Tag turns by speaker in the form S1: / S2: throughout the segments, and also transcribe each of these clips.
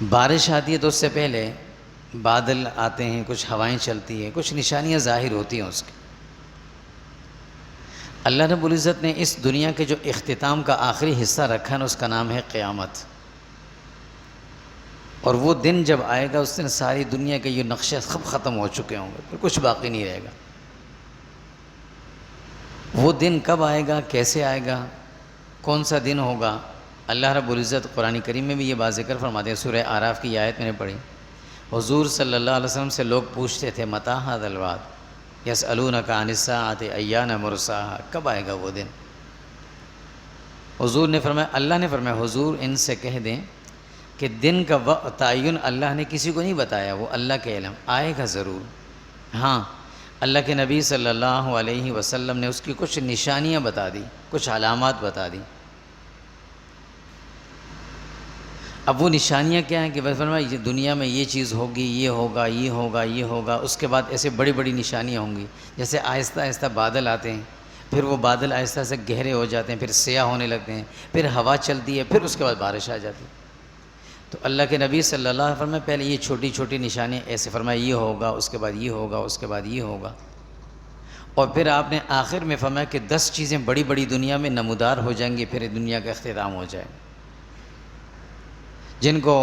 S1: بارش آتی ہے تو اس سے پہلے بادل آتے ہیں، کچھ ہوائیں چلتی ہیں، کچھ نشانیاں ظاہر ہوتی ہیں اس کی۔ اللہ رب العزت نے اس دنیا کے جو اختتام کا آخری حصہ رکھا ہے نا، اس کا نام ہے قیامت۔ اور وہ دن جب آئے گا، اس دن ساری دنیا کے یہ نقشے سب ختم ہو چکے ہوں گے، پھر کچھ باقی نہیں رہے گا۔ وہ دن کب آئے گا، کیسے آئے گا، کون سا دن ہوگا، اللہ رب العزت قرآن کریم میں بھی یہ بات ذکر فرماتے ہیں۔ سورہ اعراف کی آیت میں نے پڑھی، حضور صلی اللہ علیہ وسلم سے لوگ پوچھتے تھے متی ھذا الوعد یسألونک عن الساعۃ ایان مرساھا، کب آئے گا وہ دن؟ حضور نے فرمایا، اللہ نے فرمایا حضور ان سے کہہ دیں کہ دن کا تعین اللہ نے کسی کو نہیں بتایا، وہ اللہ کے علم، آئے گا ضرور۔ ہاں، اللہ کے نبی صلی اللہ علیہ وسلم نے اس کی کچھ نشانیاں بتا دی، کچھ علامات بتا دی۔ اب وہ نشانیاں کیا ہیں کہ بس فرمایا دنیا میں یہ چیز ہوگی، یہ ہوگا، یہ ہوگا، یہ ہوگا، اس کے بعد ایسے بڑی بڑی نشانیاں ہوں گی، جیسے آہستہ آہستہ بادل آتے ہیں، پھر وہ بادل آہستہ سے گہرے ہو جاتے ہیں، پھر سیاہ ہونے لگتے ہیں، پھر ہوا چلتی ہے، پھر اس کے بعد بارش آ جاتی ہے۔ تو اللہ کے نبی صلی اللہ علیہ وسلم پہلے یہ چھوٹی چھوٹی نشانیاں ایسے فرمایا یہ ہوگا، اس کے بعد یہ ہوگا، اس کے بعد یہ ہوگا، اور پھر آپ نے آخر میں فرمایا کہ 10 چیزیں بڑی بڑی دنیا میں نمودار ہو جائیں گی، پھر دنیا کا اختتام ہو جائے گا، جن کو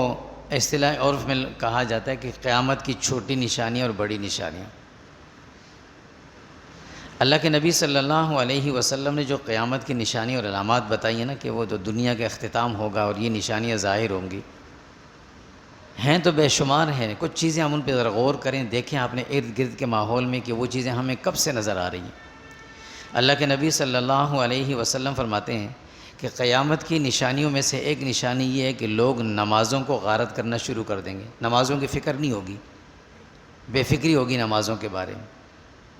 S1: اصطلاح عرف میں کہا جاتا ہے کہ قیامت کی چھوٹی نشانیاں اور بڑی نشانیاں۔ اللہ کے نبی صلی اللہ علیہ وسلم نے جو قیامت کی نشانی اور علامات بتائی ہیں نا کہ وہ جو دنیا کا اختتام ہوگا اور یہ نشانیاں ظاہر ہوں گی، ہیں تو بے شمار ہیں۔ کچھ چیزیں ہم ان پہ ذرا غور کریں، دیکھیں اپنے ارد گرد کے ماحول میں کہ وہ چیزیں ہمیں کب سے نظر آ رہی ہیں۔ اللہ کے نبی صلی اللہ علیہ وسلم فرماتے ہیں کہ قیامت کی نشانیوں میں سے ایک نشانی یہ ہے کہ لوگ نمازوں کو غارت کرنا شروع کر دیں گے، نمازوں کی فکر نہیں ہوگی، بے فکری ہوگی نمازوں کے بارے میں،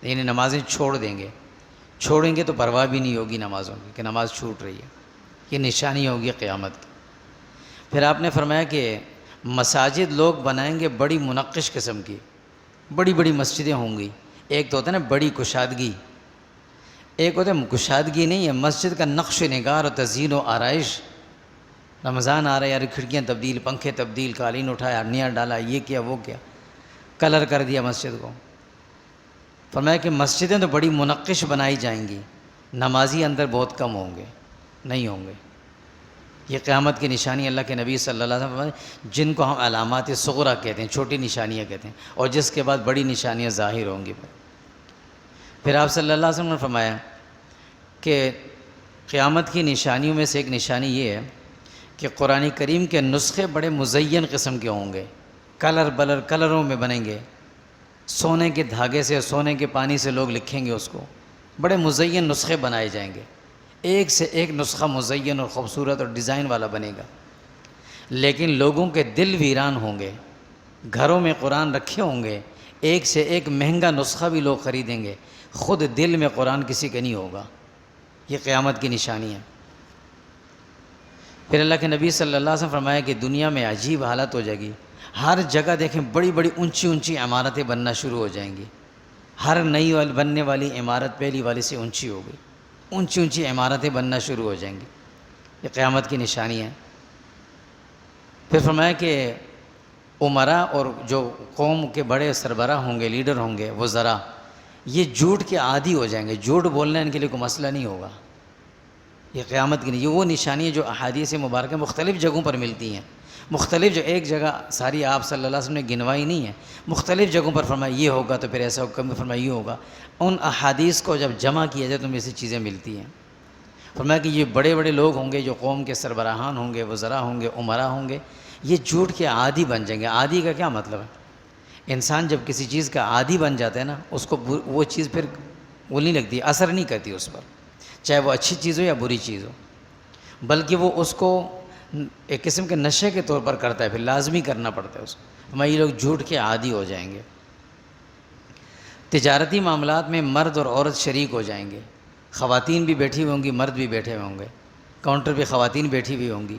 S1: یعنی نمازیں چھوڑیں گے تو پرواہ بھی نہیں ہوگی نمازوں کی کہ نماز چھوٹ رہی ہے، یہ نشانی ہوگی قیامت کی۔ پھر آپ نے فرمایا کہ مساجد لوگ بنائیں گے بڑی منقش قسم کی، بڑی بڑی مسجدیں ہوں گی۔ ایک تو ہوتا ہے نا بڑی کشادگی، ایک ہوتا ہے کشادگی نہیں ہے، مسجد کا نقش و نگار اور تزئین و آرائش۔ رمضان آ رہا ہے یار، کھڑکیاں تبدیل، پنکھے تبدیل، قالین اٹھایا، نیا ڈالا، یہ کیا وہ کیا، کلر کر دیا مسجد کو۔ فرمایا کہ مسجدیں تو بڑی منقش بنائی جائیں گی، نمازی اندر بہت کم ہوں گے، نہیں ہوں گے۔ یہ قیامت کی نشانی اللہ کے نبی صلی اللہ علیہ وسلم، جن کو ہم علامات صغریٰ کہتے ہیں، چھوٹی نشانیاں کہتے ہیں، اور جس کے بعد بڑی نشانیاں ظاہر ہوں گی۔ پھر آپ صلی اللہ علیہ وسلم نے فرمایا کہ قیامت کی نشانیوں میں سے ایک نشانی یہ ہے کہ قرآن کریم کے نسخے بڑے مزین قسم کے ہوں گے، کلروں میں بنیں گے، سونے کے دھاگے سے، سونے کے پانی سے لوگ لکھیں گے اس کو، بڑے مزین نسخے بنائے جائیں گے، ایک سے ایک نسخہ مزین اور خوبصورت اور ڈیزائن والا بنے گا۔ لیکن لوگوں کے دل ویران ہوں گے، گھروں میں قرآن رکھے ہوں گے، ایک سے ایک مہنگا نسخہ بھی لوگ خریدیں گے، خود دل میں قرآن کسی کے نہیں ہوگا۔ یہ قیامت کی نشانی ہے۔ پھر اللہ کے نبی صلی اللہ علیہ وسلم فرمایا کہ دنیا میں عجیب حالت ہو جائے گی، ہر جگہ دیکھیں بڑی بڑی اونچی اونچی عمارتیں بننا شروع ہو جائیں گی، ہر نئی بننے والی عمارت پہلی والی سے اونچی ہوگی، اونچی اونچی عمارتیں بننا شروع ہو جائیں گی۔ یہ قیامت کی نشانی ہے۔ پھر فرمایا کہ امراء اور جو قوم کے بڑے سربراہ ہوں گے، لیڈر ہوں گے، وزراء، یہ جھوٹ کے عادی ہو جائیں گے، جھوٹ بولنا ان کے لیے کوئی مسئلہ نہیں ہوگا۔ یہ قیامت کی نہیں، یہ وہ نشانی ہے جو احادیث مبارکہ مختلف جگہوں پر ملتی ہیں، مختلف جو ایک جگہ ساری آپ صلی اللہ علیہ وسلم نے گنوائی نہیں ہے، مختلف جگہوں پر فرمایا یہ ہوگا تو پھر ایسا ہوگا، فرمایا یہ ہوگا۔ ان احادیث کو جب جمع کیا جائے تو ان میں سے چیزیں ملتی ہیں۔ فرمایا کہ یہ بڑے بڑے لوگ ہوں گے جو قوم کے سربراہان ہوں گے، وزراء ہوں گے، امراء ہوں گے، یہ جھوٹ کے عادی بن جائیں گے۔ عادی کا کیا مطلب ہے؟ انسان جب کسی چیز کا عادی بن جاتا ہے نا، اس کو وہ چیز پھر وہ نہیں لگتی، اثر نہیں کرتی اس پر، چاہے وہ اچھی چیز ہو یا بری چیز ہو، بلکہ وہ اس کو ایک قسم کے نشے کے طور پر کرتا ہے، پھر لازمی کرنا پڑتا ہے اس کو۔ یہ لوگ جھوٹ کے عادی ہو جائیں گے۔ تجارتی معاملات میں مرد اور عورت شریک ہو جائیں گے، خواتین بھی بیٹھی ہوئی ہوں گی، مرد بھی بیٹھے ہوئے ہوں گے، کاؤنٹر پہ خواتین بیٹھی ہوئی ہوں گی،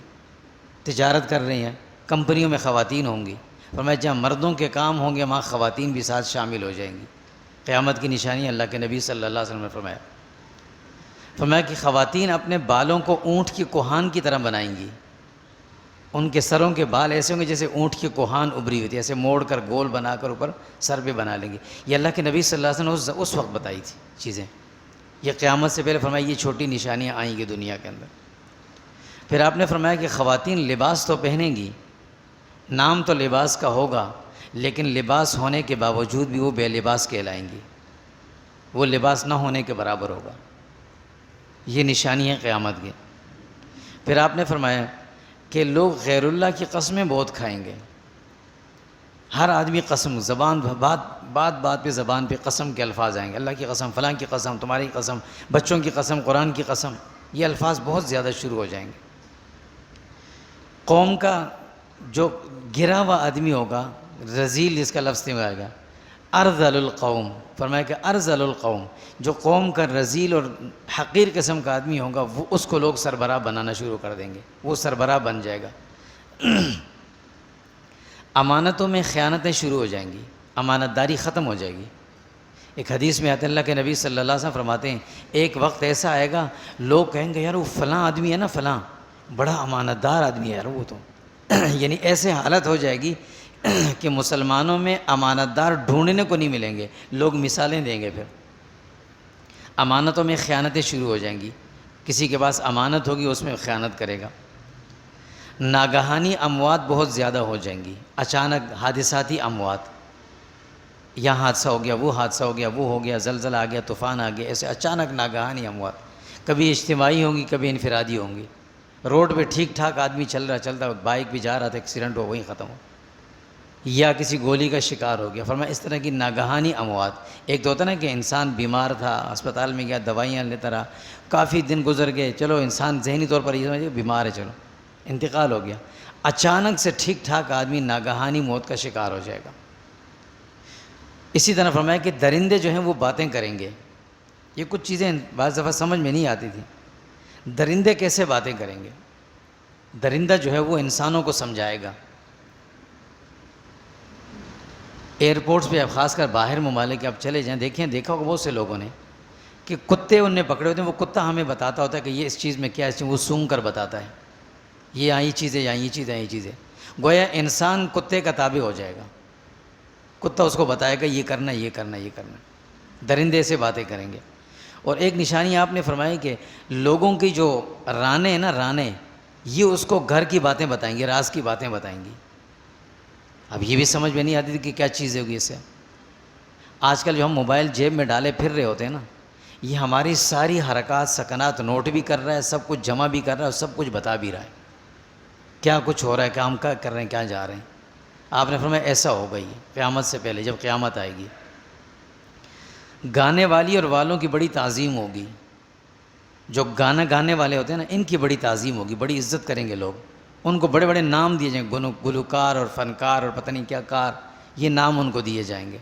S1: تجارت کر رہی ہیں، کمپنیوں میں خواتین ہوں گی۔ فرمایا جہاں مردوں کے کام ہوں گے وہاں خواتین بھی ساتھ شامل ہو جائیں گی۔ قیامت کی نشانی اللہ کے نبی صلی اللہ علیہ وسلم نے فرمایا کہ خواتین اپنے بالوں کو اونٹ کی کوہان کی طرح بنائیں گی، ان کے سروں کے بال ایسے ہوں گے جیسے اونٹ کی کوہان ابری ہوتی ہے، ایسے موڑ کر گول بنا کر اوپر سر پہ بنا لیں گے۔ یہ اللہ کے نبی صلی اللہ علیہ وسلم نے اس وقت بتائی تھی چیزیں، یہ قیامت سے پہلے فرمایا یہ چھوٹی نشانیاں آئیں گی دنیا کے اندر۔ پھر آپ نے فرمایا کہ خواتین لباس تو پہنیں گی، نام تو لباس کا ہوگا، لیکن لباس ہونے کے باوجود بھی وہ بے لباس کہلائیں گی، وہ لباس نہ ہونے کے برابر ہوگا۔ یہ نشانی ہے قیامت کی۔ پھر آپ نے فرمایا کہ لوگ غیر اللہ کی قسمیں بہت کھائیں گے، ہر آدمی قسم، زبان بات پہ زبان پہ قسم کے الفاظ آئیں گے، اللہ کی قسم، فلاں کی قسم، تمہاری قسم، بچوں کی قسم، قرآن کی قسم، یہ الفاظ بہت زیادہ شروع ہو جائیں گے۔ قوم کا جو گرا ہوا آدمی ہوگا، رذیل جس کا لفظ میں آئے گا، ارذل القوم، فرمایا کہ ارذل القوم، جو قوم کا رذیل اور حقیر قسم کا آدمی ہوگا وہ اس کو لوگ سربراہ بنانا شروع کر دیں گے، وہ سربراہ بن جائے گا۔ امانتوں میں خیانتیں شروع ہو جائیں گی، امانت داری ختم ہو جائے گی۔ ایک حدیث میں آتے اللہ کے نبی صلی اللہ علیہ وسلم فرماتے ہیں ایک وقت ایسا آئے گا لوگ کہیں گے یار وہ فلاں آدمی ہے نا، فلاں بڑا امانت دار آدمی ہے یار وہ تو یعنی ایسے حالت ہو جائے گی کہ مسلمانوں میں امانت دار ڈھونڈنے کو نہیں ملیں گے، لوگ مثالیں دیں گے۔ پھر امانتوں میں خیانتیں شروع ہو جائیں گی، کسی کے پاس امانت ہوگی اس میں خیانت کرے گا۔ ناگہانی اموات بہت زیادہ ہو جائیں گی، اچانک حادثاتی اموات، یہاں حادثہ ہو گیا، وہ حادثہ ہو گیا، وہ ہو گیا، زلزلہ آ گیا، طوفان آ گیا، ایسے اچانک ناگہانی اموات، کبھی اجتماعی ہوں گی، کبھی انفرادی ہوں گی۔ روڈ پہ ٹھیک ٹھاک آدمی چلتا بائک بھی جا رہا تھا، ایکسیڈنٹ ہو وہیں ختم ہو، یا کسی گولی کا شکار ہو گیا۔ فرمایا اس طرح کی ناگہانی اموات۔ ایک تو ہوتا نا کہ انسان بیمار تھا، اسپتال میں گیا، دوائیاں لیتا رہا، کافی دن گزر گئے، چلو انسان ذہنی طور پر یہ سمجھے بیمار ہے، چلو انتقال ہو گیا۔ اچانک سے ٹھیک ٹھاک آدمی ناگہانی موت کا شکار ہو جائے گا۔ اسی طرح فرمایا کہ درندے جو ہیں وہ باتیں کریں گے۔ یہ کچھ چیزیں بعض دفعہ سمجھ میں نہیں آتی تھی، درندے کیسے باتیں کریں گے؟ درندہ جو ہے وہ انسانوں کو سمجھائے گا۔ ایئرپورٹس پہ اب خاص کر باہر ممالک آپ چلے جائیں، دیکھا ہوگا بہت سے لوگوں نے کہ کتے ان نے پکڑے ہوتے ہیں، وہ کتا ہمیں بتاتا ہوتا ہے کہ یہ اس چیز میں کیا ہے، وہ سونگ کر بتاتا ہے یہ آئی چیزیں، یا یہ چیزیں، یہ چیزیں، گویا انسان کتے کا تابع ہو جائے گا، کتا اس کو بتائے گا یہ کرنا، یہ کرنا، یہ کرنا۔ درندے سے باتیں کریں گے۔ اور ایک نشانی آپ نے فرمائی کہ لوگوں کی جو رانے ہیں نا، رانے، یہ اس کو گھر کی باتیں بتائیں گی، راز کی باتیں بتائیں گی۔ اب یہ بھی سمجھ میں نہیں آتی تھی کہ کیا چیز ہوگی اس سے۔ آج کل جو ہم موبائل جیب میں ڈالے پھر رہے ہوتے ہیں نا، یہ ہماری ساری حرکات سکنات نوٹ بھی کر رہا ہے، سب کچھ جمع بھی کر رہا ہے، اور سب کچھ بتا بھی رہا ہے، کیا کچھ ہو رہا ہے، کیا ہم کیا کر رہے ہیں، کیا جا رہے ہیں۔ آپ نے فرمایا ایسا ہوگا یہ قیامت سے پہلے، جب قیامت آئے گی۔ گانے والی اور والوں کی بڑی تعظیم ہوگی، جو گانا گانے والے ہوتے ہیں نا ان کی بڑی تعظیم ہوگی، بڑی عزت کریں گے لوگ، ان کو بڑے بڑے نام دیے جائیں گے، گلوکار اور فنکار اور پتہ نہیں کیا کار، یہ نام ان کو دیے جائیں گے۔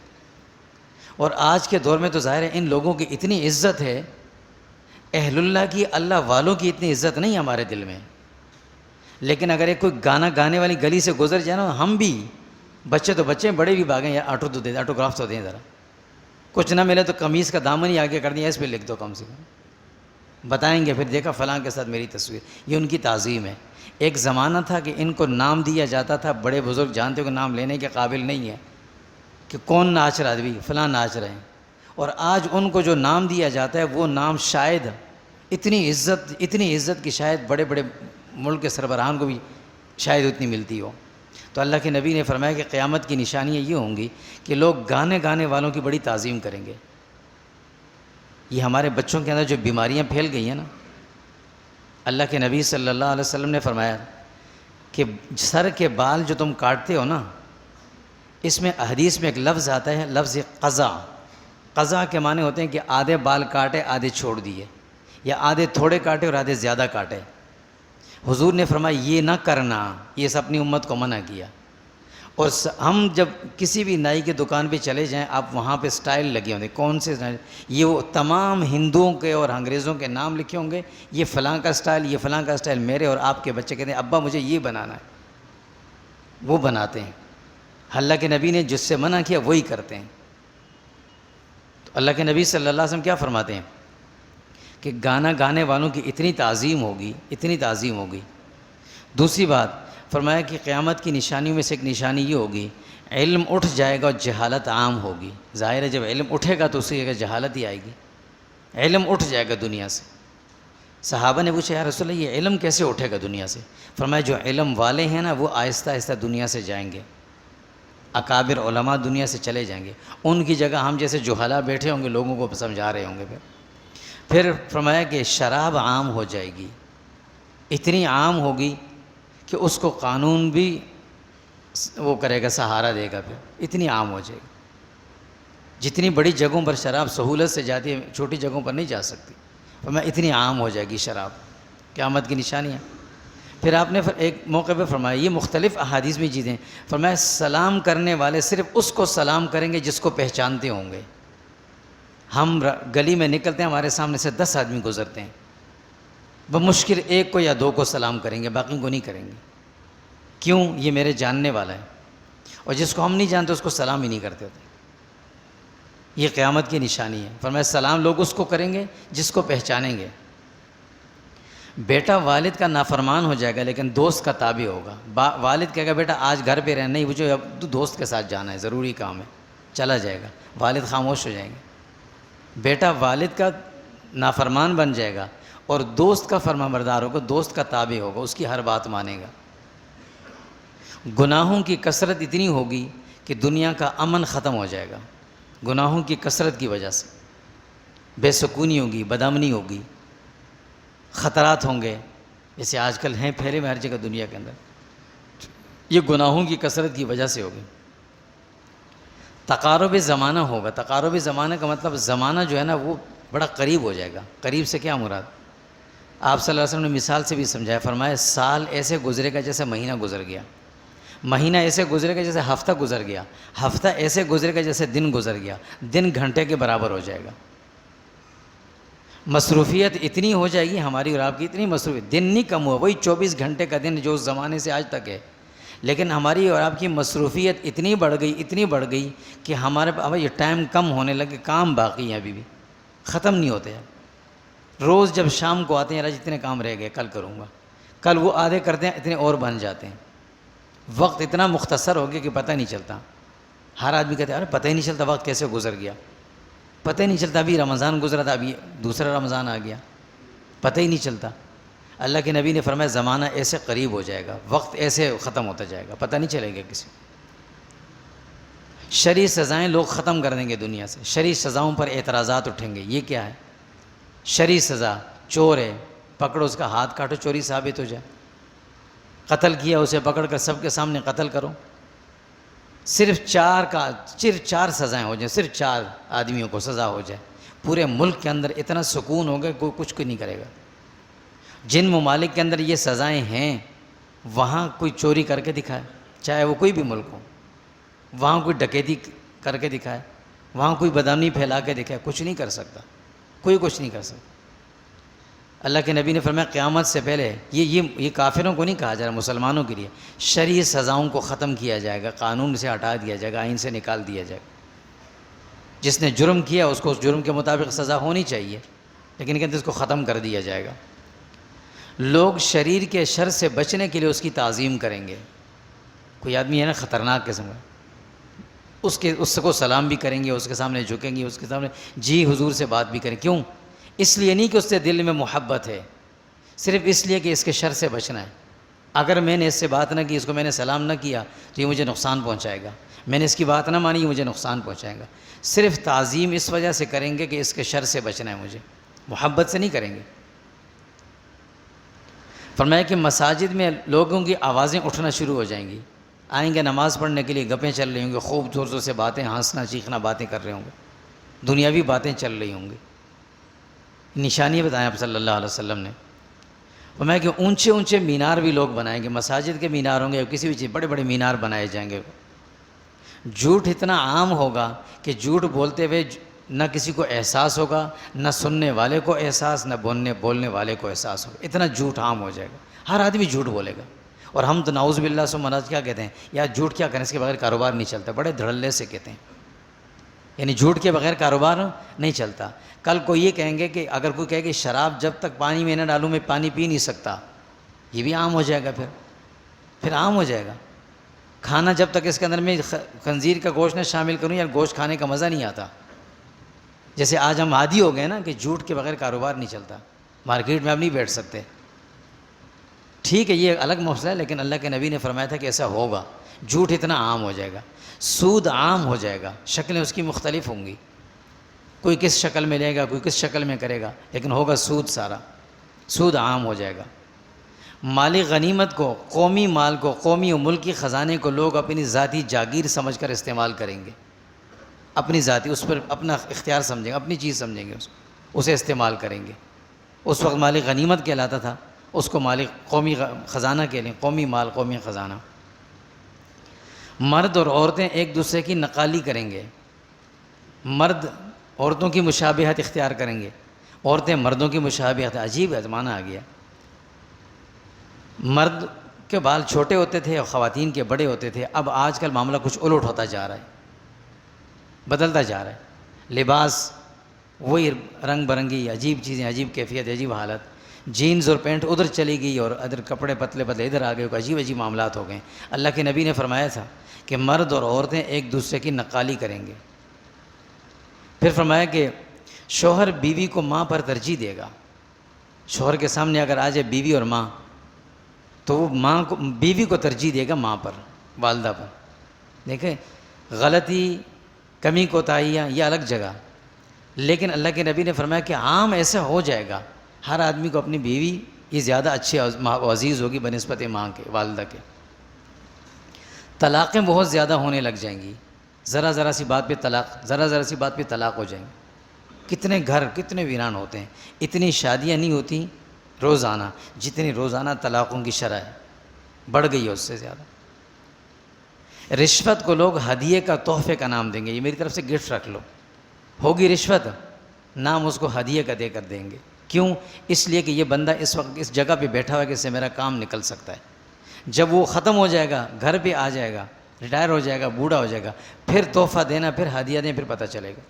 S1: اور آج کے دور میں تو ظاہر ہے ان لوگوں کی اتنی عزت ہے، اہل اللہ کی، اللہ والوں کی اتنی عزت نہیں ہمارے دل میں، لیکن اگر ایک کوئی گانا گانے والی گلی سے گزر جائے نا، ہم بھی، بچے تو بچے، بڑے بھی بھاگیں یار آٹو تو دے، آٹوگراف تو دیں ذرا، کچھ نہ ملے تو قمیص کا دامن ہی آگے کر دیا، اس پہ لکھ دو، کم سے کم بتائیں گے پھر دیکھا فلاں کے ساتھ میری تصویر۔ یہ ان کی تعظیم ہے۔ ایک زمانہ تھا کہ ان کو نام دیا جاتا تھا، بڑے بزرگ جانتے ہو کہ نام لینے کے قابل نہیں ہے، کہ کون ناچ رہا ہے، فلاں ناچ رہے ہیں، اور آج ان کو جو نام دیا جاتا ہے وہ نام شاید اتنی عزت کی شاید بڑے بڑے ملک کے سربراہان کو بھی شاید اتنی ملتی ہو۔ تو اللہ کے نبی نے فرمایا کہ قیامت کی نشانیاں یہ ہوں گی کہ لوگ گانے والوں کی بڑی تعظیم کریں گے۔ یہ ہمارے بچوں کے اندر جو بیماریاں پھیل گئی ہیں نا، اللہ کے نبی صلی اللہ علیہ وسلم نے فرمایا کہ سر کے بال جو تم کاٹتے ہو نا، اس میں حدیث میں ایک لفظ آتا ہے، لفظ قضا۔ قضا کے معنی ہوتے ہیں کہ آدھے بال کاٹے، آدھے چھوڑ دیے، یا آدھے تھوڑے کاٹے اور آدھے زیادہ کاٹے۔ حضور نے فرمایا یہ نہ کرنا، یہ سب اپنی امت کو منع کیا۔ اور ہم جب کسی بھی نائی کی دکان پہ چلے جائیں، آپ وہاں پہ سٹائل لگے ہوں گے، کون سے سٹائل، یہ وہ تمام ہندوؤں کے اور انگریزوں کے نام لکھے ہوں گے، یہ فلاں کا سٹائل، یہ فلاں کا سٹائل۔ میرے اور آپ کے بچے کہتے ہیں ابا مجھے یہ بنانا ہے، وہ بناتے ہیں۔ اللہ کے نبی نے جس سے منع کیا وہی کرتے ہیں۔ تو اللہ کے نبی صلی اللہ علیہ وسلم کیا فرماتے ہیں کہ گانا گانے والوں کی اتنی تعظیم ہوگی، اتنی تعظیم ہوگی۔ دوسری بات، فرمایا کہ قیامت کی نشانیوں میں سے ایک نشانی یہ ہوگی، علم اٹھ جائے گا اور جہالت عام ہوگی۔ ظاہر ہے جب علم اٹھے گا تو اسی جگہ جہالت ہی آئے گی، علم اٹھ جائے گا دنیا سے۔ صحابہ نے پوچھا یا رسول اللہ یہ علم کیسے اٹھے گا دنیا سے؟ فرمایا جو علم والے ہیں نا وہ آہستہ آہستہ دنیا سے جائیں گے، اکابر علماء دنیا سے چلے جائیں گے، ان کی جگہ ہم جیسے جہلا بیٹھے ہوں گے، لوگوں کو سمجھا رہے ہوں گے۔ پھر فرمایا کہ شراب عام ہو جائے گی، اتنی عام ہوگی کہ اس کو قانون بھی وہ کرے گا، سہارا دے گا، پھر اتنی عام ہو جائے گی۔ جتنی بڑی جگہوں پر شراب سہولت سے جاتی ہے، چھوٹی جگہوں پر نہیں جا سکتی، فرمایا اتنی عام ہو جائے گی شراب، قیامت کی نشانی ہے۔ پھر آپ نے ایک موقع پہ فرمایا، یہ مختلف احادیث میں چیزیں، فرمایا سلام کرنے والے صرف اس کو سلام کریں گے جس کو پہچانتے ہوں گے۔ ہم گلی میں نکلتے ہیں، ہمارے سامنے سے 10 آدمی گزرتے ہیں، بمشکل ایک کو یا 2 کو سلام کریں گے، باقی کو نہیں کریں گے۔ کیوں؟ یہ میرے جاننے والا ہے، اور جس کو ہم نہیں جانتے اس کو سلام ہی نہیں کرتے ہوتے۔ یہ قیامت کی نشانی ہے۔ فرمایا سلام لوگ اس کو کریں گے جس کو پہچانیں گے۔ بیٹا والد کا نافرمان ہو جائے گا لیکن دوست کا تابع ہوگا۔ والد کہے گا بیٹا آج گھر پہ رہنا، نہیں مجھے اب دوست کے ساتھ جانا ہے، ضروری کام ہے، چلا جائے گا، والد خاموش ہو جائیں گے۔ بیٹا والد کا نافرمان بن جائے گا اور دوست کا فرمانبردار ہوگا، دوست کا تابع ہوگا، اس کی ہر بات مانے گا۔ گناہوں کی کثرت اتنی ہوگی کہ دنیا کا امن ختم ہو جائے گا، گناہوں کی کثرت کی وجہ سے بے سکونی ہوگی، بدامنی ہوگی، خطرات ہوں گے، جیسے آج کل ہیں پھیلے میں ہر جگہ دنیا کے اندر، یہ گناہوں کی کثرت کی وجہ سے ہوگی۔ تقارب زمانہ ہوگا۔ تقارب زمانہ کا مطلب زمانہ جو ہے نا وہ بڑا قریب ہو جائے گا۔ قریب سے کیا مراد؟ آپ صلی اللہ علیہ وسلم نے مثال سے بھی سمجھایا، فرمایا سال ایسے گزرے گا جیسے مہینہ گزر گیا، مہینہ ایسے گزرے گا جیسے ہفتہ گزر گیا، ہفتہ ایسے گزرے گا جیسے دن گزر گیا، دن گھنٹے کے برابر ہو جائے گا۔ مصروفیت اتنی ہو جائے گی ہماری اور آپ کی، اتنی مصروفیت، دن نہیں کم ہوا، وہی 24 گھنٹے کا دن جو اس زمانے سے آج تک ہے، لیکن ہماری اور آپ کی مصروفیت اتنی بڑھ گئی کہ ہمارے اب یہ ٹائم کم ہونے لگے، کام باقی ہیں ابھی بھی، ختم نہیں ہوتے ہیں۔ روز جب شام کو آتے ہیں راج اتنے کام رہ گئے کل کروں گا، کل وہ آدھے کرتے ہیں، اتنے اور بن جاتے ہیں۔ وقت اتنا مختصر ہو گیا کہ پتہ نہیں چلتا۔ ہر آدمی کہتے ہیں ارے پتہ ہی نہیں چلتا وقت کیسے گزر گیا، پتہ ہی نہیں چلتا، ابھی رمضان گزرا تھا، ابھی دوسرا رمضان آ گیا، پتہ ہی نہیں چلتا۔ اللہ کے نبی نے فرمایا زمانہ ایسے قریب ہو جائے گا، وقت ایسے ختم ہوتا جائے گا، پتہ نہیں چلے گا کسی۔ شرعی سزائیں لوگ ختم کر دیں گے دنیا سے، شرعی سزاؤں پر اعتراضات اٹھیں گے۔ یہ کیا ہے؟ شرعی سزا، چور ہے پکڑو اس کا ہاتھ کاٹو، چوری ثابت ہو جائے، قتل کیا اسے پکڑ کر سب کے سامنے قتل کرو، صرف 4 سزائیں ہو جائیں، صرف 4 آدمیوں کو سزا ہو جائے، پورے ملک کے اندر اتنا سکون ہوگا کوئی کچھ نہیں کرے گا۔ جن ممالک کے اندر یہ سزائیں ہیں وہاں کوئی چوری کر کے دکھائے، چاہے وہ کوئی بھی ملک ہو، وہاں کوئی ڈکیتی کر کے دکھائے، وہاں کوئی بدامنی پھیلا کے دکھائے، کچھ نہیں کر سکتا، کوئی کچھ نہیں کر سکتا۔ اللہ کے نبی نے فرمایا قیامت سے پہلے یہ کافروں کو نہیں کہا جا رہا، مسلمانوں کے لیے شرعی سزاؤں کو ختم کیا جائے گا، قانون سے ہٹا دیا جائے گا، آئین سے نکال دیا جائے گا۔ جس نے جرم کیا اس کو اس جرم کے مطابق سزا ہونی چاہیے، لیکن کہتے اس کو ختم کر دیا جائے گا۔ لوگ شریر کے شر سے بچنے کے لیے اس کی تعظیم کریں گے۔ کوئی آدمی ہے نا خطرناک قسم کا، اس کو سلام بھی کریں گے، اس کے سامنے جھکیں گے، اس کے سامنے جی حضور سے بات بھی کریں۔ کیوں؟ اس لیے نہیں کہ اس سے دل میں محبت ہے، صرف اس لیے کہ اس کے شر سے بچنا ہے۔ اگر میں نے اس سے بات نہ کی، اس کو میں نے سلام نہ کیا تو یہ مجھے نقصان پہنچائے گا، میں نے اس کی بات نہ مانی یہ مجھے نقصان پہنچائے گا۔ صرف تعظیم اس وجہ سے کریں گے کہ اس کے شر سے بچنا ہے، مجھے محبت سے نہیں کریں گے۔ فرمایا کہ مساجد میں لوگوں کی آوازیں اٹھنا شروع ہو جائیں گی، آئیں گے نماز پڑھنے کے لیے، گپیں چل رہی ہوں گی، خوب زور زور سے باتیں، ہنسنا چیخنا باتیں کر رہے ہوں گے، دنیاوی باتیں چل رہی ہوں گی۔ نشانی بتائیں آپ صلی اللہ علیہ وسلم نے، فرمایا کہ اونچے اونچے مینار بھی لوگ بنائیں گے، مساجد کے مینار ہوں گے، کسی بھی چیز بڑے بڑے مینار بنائے جائیں گے۔ جھوٹ اتنا عام ہوگا کہ جھوٹ بولتے ہوئے نہ کسی کو احساس ہوگا، نہ سننے والے کو احساس، نہ بولنے والے کو احساس ہوگا، اتنا جھوٹ عام ہو جائے گا، ہر آدمی جھوٹ بولے گا۔ اور ہم تو نعوذ باللہ سے مناظ کیا کہتے ہیں، یا جھوٹ کیا کریں، اس کے بغیر کاروبار نہیں چلتا، بڑے دھڑلے سے کہتے ہیں، یعنی جھوٹ کے بغیر کاروبار نہیں چلتا۔ کل کو یہ کہیں گے کہ اگر کوئی کہے کہ شراب جب تک پانی میں نہ ڈالوں میں پانی پی نہیں سکتا، یہ بھی عام ہو جائے گا، پھر عام ہو جائے گا کھانا. جب تک اس کے اندر میں خنزیر کا گوشت نہ شامل کروں یار گوشت کھانے کا مزہ نہیں آتا. جیسے آج ہم عادی ہو گئے نا کہ جھوٹ کے بغیر کاروبار نہیں چلتا, مارکیٹ میں اب نہیں بیٹھ سکتے. ٹھیک ہے یہ الگ مسئلہ ہے, لیکن اللہ کے نبی نے فرمایا تھا کہ ایسا ہوگا. جھوٹ اتنا عام ہو جائے گا, سود عام ہو جائے گا, شکلیں اس کی مختلف ہوں گی, کوئی کس شکل میں لے گا کوئی کس شکل میں کرے گا, لیکن ہوگا سود. سارا سود عام ہو جائے گا. مالی غنیمت کو, قومی مال کو, قومی و ملکی خزانے کو لوگ اپنی ذاتی جاگیر سمجھ کر استعمال کریں گے, اپنی ذاتی, اس پر اپنا اختیار سمجھیں گے, اپنی چیز سمجھیں گے, اسے استعمال کریں گے. اس وقت مالی غنیمت کہلاتا تھا, اس کو مالی قومی خزانہ کہہ لیں, قومی مال, قومی خزانہ. مرد اور عورتیں ایک دوسرے کی نقالی کریں گے. مرد عورتوں کی مشابہت اختیار کریں گے, عورتیں مردوں کی مشابہت. عجیب ہے زمانہ آ گیا. مرد کے بال چھوٹے ہوتے تھے اور خواتین کے بڑے ہوتے تھے. اب آج کل معاملہ کچھ الٹ ہوتا جا رہا ہے, بدلتا جا رہا ہے. لباس وہی رنگ برنگی, عجیب چیزیں, عجیب کیفیت, عجیب حالت. جینز اور پینٹ ادھر چلی گئی اور ادھر کپڑے پتلے پتلے ادھر آ گئے, عجیب عجیب معاملات ہو گئے. اللہ کے نبی نے فرمایا تھا کہ مرد اور عورتیں ایک دوسرے کی نقالی کریں گے. پھر فرمایا کہ شوہر بیوی کو ماں پر ترجیح دے گا. شوہر کے سامنے اگر آ جائے بیوی اور ماں تو وہ ماں کو, بیوی کو ترجیح دے گا ماں پر, والدہ پر. دیکھیں غلطی, کمی کوتاہیاں یہ الگ جگہ, لیکن اللہ کے نبی نے فرمایا کہ عام ایسا ہو جائے گا, ہر آدمی کو اپنی بیوی یہ زیادہ اچھی و عزیز ہوگی بنسبت ماں کے, والدہ کے. طلاقیں بہت زیادہ ہونے لگ جائیں گی. ذرا سی بات پہ طلاق, ذرا سی بات پہ طلاق ہو جائیں گے. کتنے گھر کتنے ویران ہوتے ہیں. اتنی شادیاں نہیں ہوتی روزانہ جتنی روزانہ طلاقوں کی شرح ہے, بڑھ گئی ہے اس سے زیادہ. رشوت کو لوگ ہدیے کا, تحفے کا نام دیں گے, یہ میری طرف سے گفٹ رکھ لو. ہوگی رشوت, نام اس کو ہدیے کا دے کر دیں گے. کیوں؟ اس لیے کہ یہ بندہ اس وقت اس جگہ پہ بیٹھا ہوا ہے کہ اس سے میرا کام نکل سکتا ہے. جب وہ ختم ہو جائے گا, گھر پہ آ جائے گا, ریٹائر ہو جائے گا, بوڑھا ہو جائے گا, پھر تحفہ دینا, پھر ہدیہ دیں, پھر پتہ چلے گا.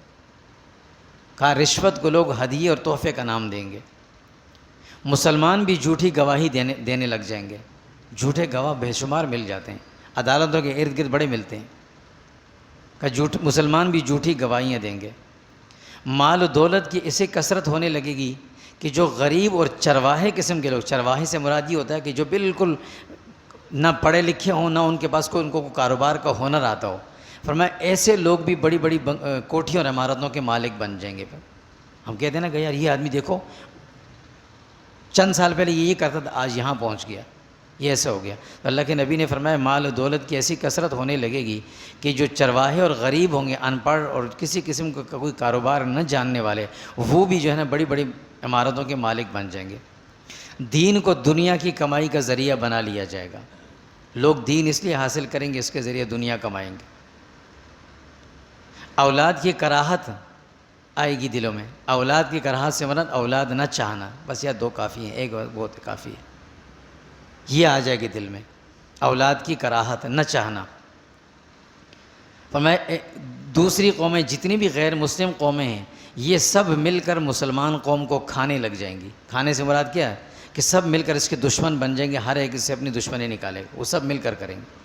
S1: کہا رشوت کو لوگ ہدیے اور تحفے کا نام دیں گے. مسلمان بھی جھوٹی گواہی دینے لگ جائیں گے. جھوٹے گواہ بے شمار مل جاتے ہیں, عدالتوں کے ارد گرد بڑے ملتے ہیں. کہ مسلمان بھی جھوٹی گواہیاں دیں گے. مال و دولت کی اسے کثرت ہونے لگے گی کہ جو غریب اور چرواہے قسم کے لوگ, چرواہے سے مراد یہ ہوتا ہے کہ جو بالکل نہ پڑھے لکھے ہوں, نہ ان کے پاس ان کو کاروبار کا ہنر آتا ہو, فرمایا ایسے لوگ بھی بڑی بڑی کوٹھیوں اور عمارتوں کے مالک بن جائیں گے. ہم کہتے ہیں نا کہ یار یہ آدمی دیکھو چند سال پہلے یہ کرتا تھا, آج یہاں پہنچ گیا, یہ ایسا ہو گیا. تو اللہ کے نبی نے فرمایا مال و دولت کی ایسی کثرت ہونے لگے گی کہ جو چرواہے اور غریب ہوں گے, ان پڑھ اور کسی قسم کا کوئی کاروبار نہ جاننے والے, وہ بھی جو ہے نا بڑی بڑی عمارتوں کے مالک بن جائیں گے. دین کو دنیا کی کمائی کا ذریعہ بنا لیا جائے گا. لوگ دین اس لیے حاصل کریں گے اس کے ذریعے دنیا کمائیں گے. اولاد کی کراہت آئے گی دلوں میں. اولاد کی کراہت سے مراد اولاد نہ چاہنا, بس یہ دو کافی ہیں, ایک بہت کافی ہے. یہ آ جائے گی دل میں, اولاد کی کراہت, نہ چاہنا. فرمایا دوسری قومیں جتنی بھی غیر مسلم قومیں ہیں یہ سب مل کر مسلمان قوم کو کھانے لگ جائیں گی. کھانے سے مراد کیا ہے کہ سب مل کر اس کے دشمن بن جائیں گے, ہر ایک سے اپنی دشمنی نکالے گا, وہ سب مل کر کریں گے.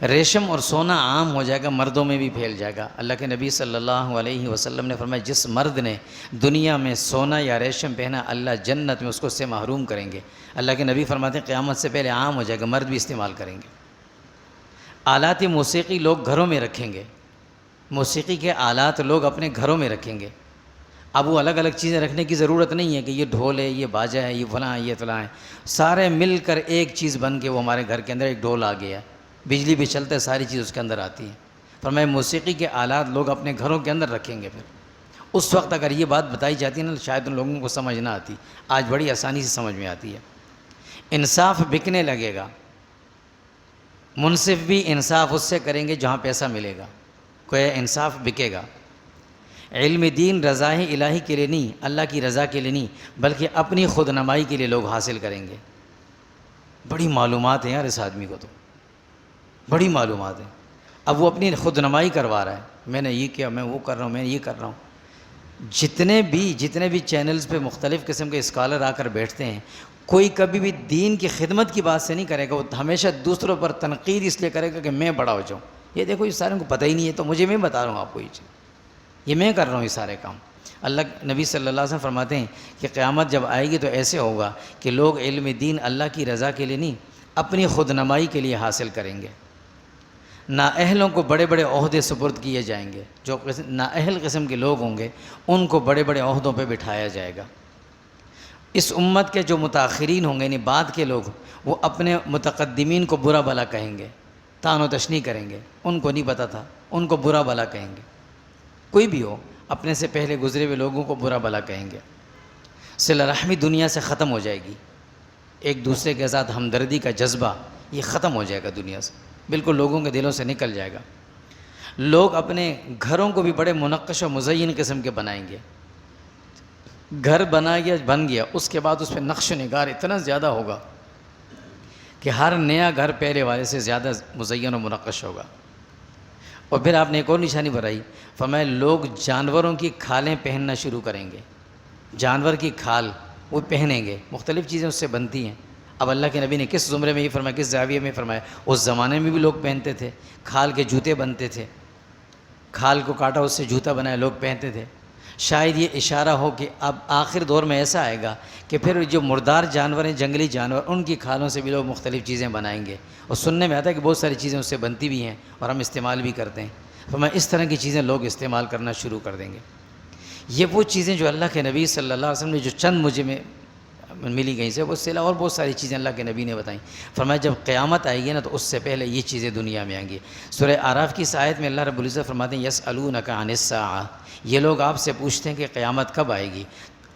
S1: ریشم اور سونا عام ہو جائے گا, مردوں میں بھی پھیل جائے گا. اللہ کے نبی صلی اللہ علیہ وسلم نے فرمایا جس مرد نے دنیا میں سونا یا ریشم پہنا اللہ جنت میں اس کو اس سے محروم کریں گے. اللہ کے نبی فرماتے ہیں قیامت سے پہلے عام ہو جائے گا, مرد بھی استعمال کریں گے. آلات موسیقی لوگ گھروں میں رکھیں گے. موسیقی کے آلات لوگ اپنے گھروں میں رکھیں گے. اب وہ الگ الگ چیزیں رکھنے کی ضرورت نہیں ہے کہ یہ ڈھول ہے, یہ باجا ہے, یہ فلاں ہے, یہ فلاں ہے. سارے مل کر ایک چیز بن کے وہ ہمارے گھر کے اندر ایک ڈھول آ گیا ہے, بجلی بھی چلتا ہے, ساری چیز اس کے اندر آتی ہے. فرمایا موسیقی کے آلات لوگ اپنے گھروں کے اندر رکھیں گے. پھر اس وقت اگر یہ بات بتائی جاتی ہے نا شاید ان لوگوں کو سمجھ نہ آتی, آج بڑی آسانی سے سمجھ میں آتی ہے. انصاف بکنے لگے گا. منصف بھی انصاف اس سے کریں گے جہاں پیسہ ملے گا, کوئی انصاف بکے گا. علم دین رضا الہی کے لیے نہیں, اللہ کی رضا کے لیے نہیں, بلکہ اپنی خود نمائی کے لیے لوگ حاصل کریں گے. بڑی معلومات ہیں یار اس آدمی کو, تو بڑی معلومات ہیں. اب وہ اپنی خود نمائی کروا رہا ہے, میں نے یہ کیا, میں وہ کر رہا ہوں, میں یہ کر رہا ہوں. جتنے بھی چینلز پہ مختلف قسم کے اسکالر آ کر بیٹھتے ہیں کوئی کبھی بھی دین کی خدمت کی بات سے نہیں کرے گا، وہ ہمیشہ دوسروں پر تنقید اس لیے کرے گا کہ میں بڑا ہو جاؤں. یہ دیکھو یہ سارے کو پتہ ہی نہیں ہے، تو مجھے میں بتا رہا ہوں آپ کو یہ چیز، یہ میں کر رہا ہوں یہ سارے کام. اللہ نبی صلی اللہ علیہ وسلم فرماتے ہیں کہ قیامت جب آئے گی تو ایسے ہوگا کہ لوگ علم دین اللہ کی رضا کے لیے نہیں، اپنی خود نمائی کے لیے حاصل کریں گے. نااہلوں کو بڑے بڑے عہدے سپرد کیے جائیں گے، جو نااہل قسم کے لوگ ہوں گے ان کو بڑے بڑے عہدوں پہ بٹھایا جائے گا. اس امت کے جو متاخرین ہوں گے یعنی بعد کے لوگ، وہ اپنے متقدمین کو برا بھلا کہیں گے، طعن و تشنیع کریں گے، ان کو نہیں پتہ تھا، ان کو برا بھلا کہیں گے. کوئی بھی ہو اپنے سے پہلے گزرے ہوئے لوگوں کو برا بھلا کہیں گے. صلہ رحمی دنیا سے ختم ہو جائے گی، ایک دوسرے کے ساتھ ہمدردی کا جذبہ یہ ختم ہو جائے گا دنیا سے، بالکل لوگوں کے دلوں سے نکل جائے گا. لوگ اپنے گھروں کو بھی بڑے منقش و مزین قسم کے بنائیں گے. گھر بن گیا اس کے بعد اس پہ نقش و نگار اتنا زیادہ ہوگا کہ ہر نیا گھر پہلے والے سے زیادہ مزین و منقش ہوگا. اور پھر آپ نے ایک اور نشانی بتائی، فرمایا لوگ جانوروں کی کھالیں پہننا شروع کریں گے. جانور کی کھال وہ پہنیں گے، مختلف چیزیں اس سے بنتی ہیں. اب اللہ کے نبی نے کس زمرے میں یہ فرمایا، کس زاویے میں فرمایا؟ اس زمانے میں بھی لوگ پہنتے تھے، کھال کے جوتے بنتے تھے، کھال کو کاٹا اس سے جوتا بنایا لوگ پہنتے تھے. شاید یہ اشارہ ہو کہ اب آخر دور میں ایسا آئے گا کہ پھر جو مردار جانور ہیں، جنگلی جانور، ان کی کھالوں سے بھی لوگ مختلف چیزیں بنائیں گے. اور سننے میں آتا ہے کہ بہت ساری چیزیں اس سے بنتی بھی ہیں اور ہم استعمال بھی کرتے ہیں. فرمایا اس طرح کی چیزیں لوگ استعمال کرنا شروع کر دیں گے. یہ وہ چیزیں جو اللہ کے نبی صلی اللہ علیہ وسلم نے جو چند مجھے میں ملی گئی سے، وہ اس سے علاوہ اور بہت ساری چیزیں اللہ کے نبی نے بتائیں. فرمایا جب قیامت آئے گی نا تو اس سے پہلے یہ چیزیں دنیا میں آئیں گی. سورہ اعراف کی اس آیت میں اللہ رب العزت فرماتے ہیں یسألونک عن الساعہ، یہ لوگ آپ سے پوچھتے ہیں کہ قیامت کب آئے گی،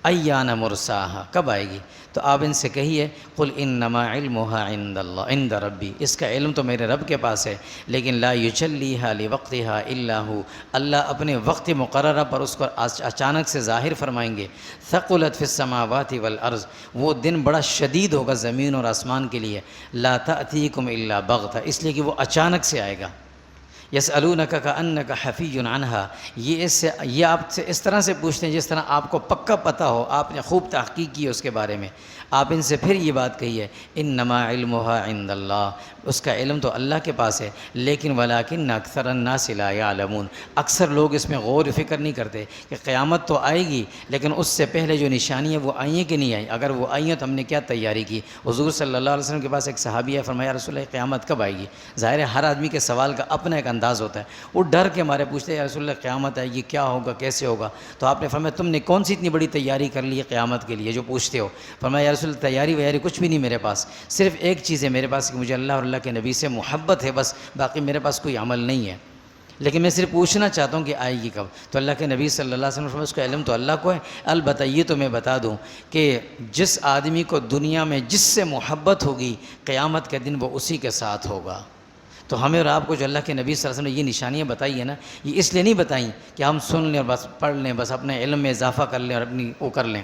S1: ایان مرساہا، کب آئے گی. تو آپ ان سے کہیے قل انما علمها عند اللہ عند ربی، اس کا علم تو میرے رب کے پاس ہے، لیکن لا یجلیھا لوقتھا الا ہو، اللہ اپنے وقت مقررہ پر اس کو اچانک سے ظاہر فرمائیں گے. ثقلت فی السماوات والارض، وہ دن بڑا شدید ہوگا زمین اور آسمان کے لیے. لا تأتیکم الا بغتہ، اس لیے کہ وہ اچانک سے آئے گا. یسألونک کأنک حفی عنہا، یہ آپ سے اس طرح سے پوچھتے ہیں جس طرح آپ کو پکا پتہ ہو، آپ نے خوب تحقیق کی اس کے بارے میں. آپ ان سے پھر یہ بات کہیے انما علمها عند اللہ، اس کا علم تو اللہ کے پاس ہے، لیکن ولکن اکثر الناس لا یعلمون، اکثر لوگ اس میں غور و فکر نہیں کرتے کہ قیامت تو آئے گی لیکن اس سے پہلے جو نشانی ہے وہ آئی ہیں کہ نہیں آئی. اگر وہ آئی ہیں تو ہم نے کیا تیاری کی. حضور صلی اللہ علیہ وسلم کے پاس ایک صحابی ہے، فرمایا رسول اللہ قیامت کب آئے گی. ظاہر ہے ہر آدمی کے سوال کا اپنا ایک انداز ہوتا ہے، وہ ڈر کے مارے پوچھتے ہیں یا رسول اللہ قیامت آئے گی، کیا ہوگا، کیسے ہوگا. تو آپ نے فرمایا تم نے کون سی اتنی بڑی تیاری کر لی ہے قیامت کے لیے جو پوچھتے ہو. فرمایا یا رسول اللہ تیاری ویاری کچھ بھی نہیں میرے پاس، صرف ایک چیز ہے میرے پاس کہ مجھے اللہ اور اللہ کے نبی سے محبت ہے، بس باقی میرے پاس کوئی عمل نہیں ہے، لیکن میں صرف پوچھنا چاہتا ہوں کہ آئے گی کب. تو اللہ کے نبی صلی اللہ علیہ وسلم فرمایا اس کا علم تو اللہ کو ہے. البتہ یہ تو میں بتا دوں کہ جس آدمی کو دنیا میں جس سے محبت ہوگی قیامت کے دن وہ اسی کے ساتھ ہوگا. تو ہمیں اور آپ کو جو اللہ کے نبی صلی اللہ علیہ وسلم نے یہ نشانیاں بتائی ہیں نا، یہ اس لیے نہیں بتائیں کہ ہم سن لیں اور بس پڑھ لیں، بس اپنے علم میں اضافہ کر لیں اور اپنی وہ کر لیں.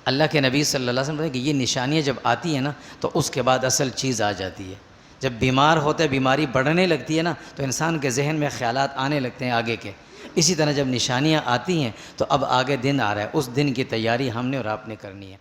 S1: اللہ کے نبی صلی اللہ علیہ وسلم بتائیں کہ یہ نشانیاں جب آتی ہیں نا تو اس کے بعد اصل چیز آ جاتی ہے. جب بیمار ہوتا ہے، بیماری بڑھنے لگتی ہے نا تو انسان کے ذہن میں خیالات آنے لگتے ہیں آگے کے. اسی طرح جب نشانیاں آتی ہیں تو اب آگے دن آ رہا ہے، اس دن کی تیاری ہم نے اور آپ نے کرنی ہے.